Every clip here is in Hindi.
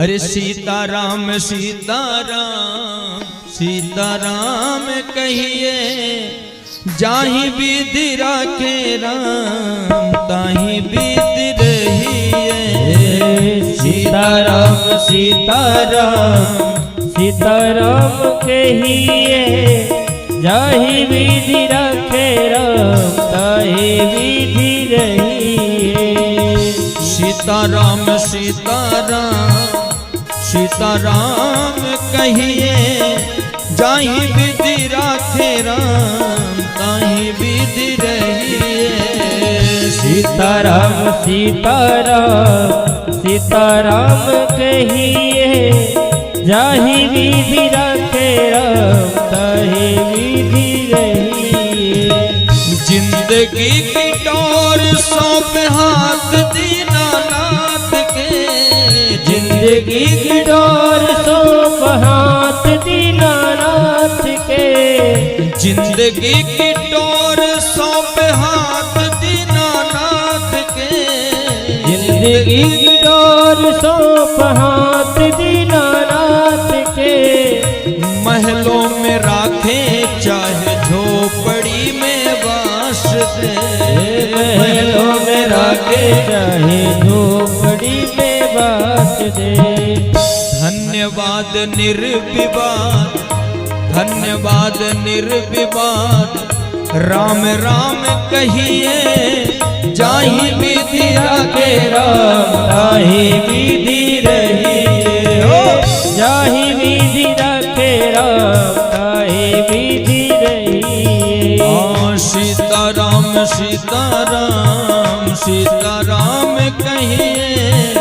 अरे सीताराम सीताराम सीताराम कहिए, जाहि विधि राखे राम ताहि विधि रहिए। सीताराम सीताराम सीताराम कहिए, जाहि विधि राखे राम ताहि विधि रहिए। सीताराम सीताराम सीताराम कहिए, जाहि विधि राखे राम ताहि विधि रहिए। सीताराम सीताराम सीताराम कहिए, जाहि विधि राखे राम ताहि विधि रहिए। जिंदगी की डोर सौंप हाथ दीनानाथ के, जिंदगी की डोर सौंप हाथ दीनानाथ के। जिंदगी की डोर सौंप हाथ दीनानाथ के। जिंदगी की डोर सौंप हाथ दीनानाथ के। महलों में राखे चाहे झोपड़ी में वास दे, महलों में राखे चाहे झोपड़ी में वास दे। धन्यवाद निर्विवाद धन्यवाद निर्विवाद, राम राम कहिए, जाहि विधि राखे राम ताहि विधि रहिए। जाहि विधि राखे राम ताहि विधि रहिए। सीताराम सीताराम सीताराम कहिए,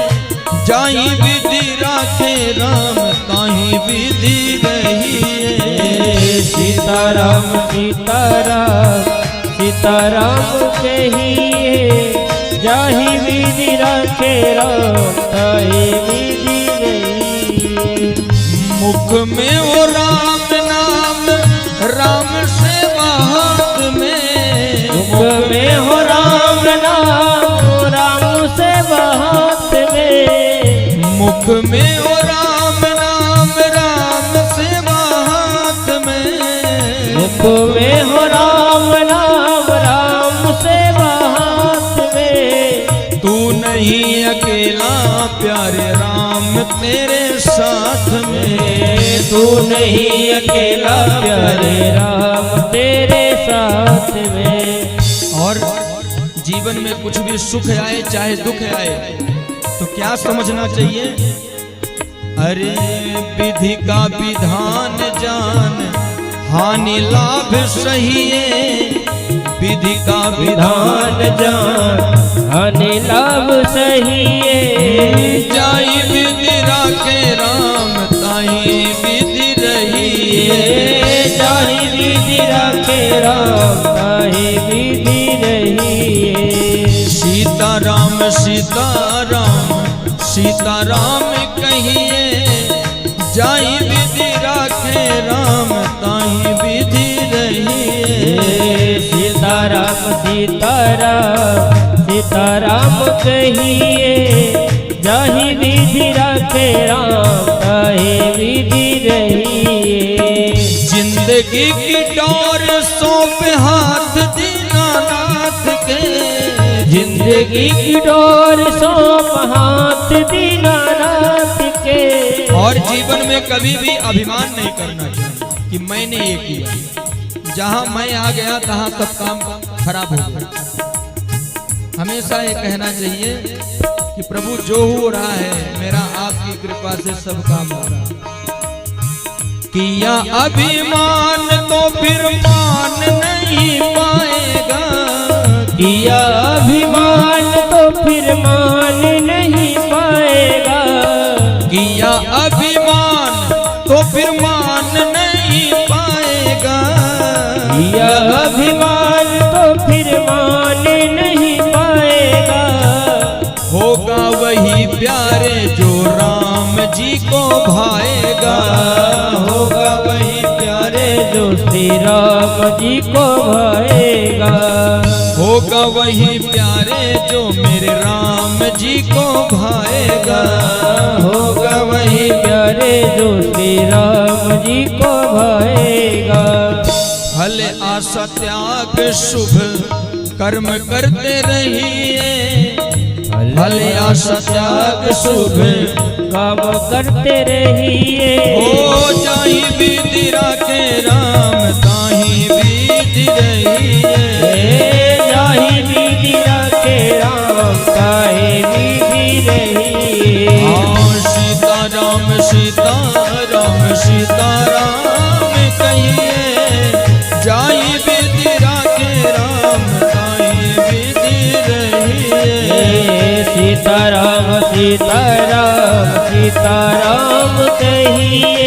जाहि विधि राखे राम ताहि विधि रहिए। सीताराम सीताराम सीताराम कहिए, जाहि विधि राखे राम ताहि विधि रहिए। मुख में वो राम नाम राम सेवा हाथ में। मुख में हो राम नाम राम सेवा हाथ में। मुख में वो राम नाम राम सेवा हाथ में। मुख में हो राम नाम राम सेवा हाथ में। तू नहीं अकेला प्यारे राम तेरे साथ में। तू नहीं अकेला प्यारे राम तेरे साथ में। और जीवन में कुछ भी सुख आए चाहे दुख आए तो क्या समझना चाहिए? अरे विधि का विधान जान, हानि लाभ सहिए। विधि का विधान जान, हानि लाभ सहिए। जाहि विधि राखे राम ताहि विधि रहिए। जाहि विधि राखे राम ताहि विधि रहिए। सीताराम सीताराम सीताराम कहिए, जाहि विधि राखे राम ताहि विधि रहिए। सीताराम सीताराम सीताराम कहिए, जाहि विधि राखे राम ताहि विधि रहिए। जिंदगी की डोर सौंप हाथ दीनानाथ के। जिंदगी की डोर सौंप हाथ दीनानाथ के। और जीवन में कभी भी अभिमान नहीं करना चाहिए कि मैंने ये किया। जहां मैं आ गया तहां सब काम खराब हो गया। हमेशा ये कहना चाहिए कि प्रभु जो हो रहा है मेरा आपकी कृपा से सब काम हो रहा है। किया अभिमान तो फिर मान नहीं पाएगा। किया अभिमान तो फिर मान नहीं पाएगा। किया अभिमान तो फिर मान नहीं पाएगा। किया अभिमान तो फिर मान नहीं पाएगा। होगा वही प्यारे जो राम जी को भाएगा। होगा वही प्यारे जो श्री राम जी को भाएगा। होगा वही प्यारे जो मेरे राम जी को भाएगा, होगा वही प्यारे जो श्री राम जी को भाएगा। फल आशा त्याग शुभ कर्म करते रहिए, फल आशा त्याग शुभ काम करते रहिए। हो जाहि विधि राखे राम ताहि विधि रहिए, जाहि विधि राखे राम ताहि विधि रहिए। हाँ सीता राम सीता राम सीता राम कहिए, जाहि विधि राखे राम ताहि विधि रहिए। सीताराम सीताराम सीताराम कहिए,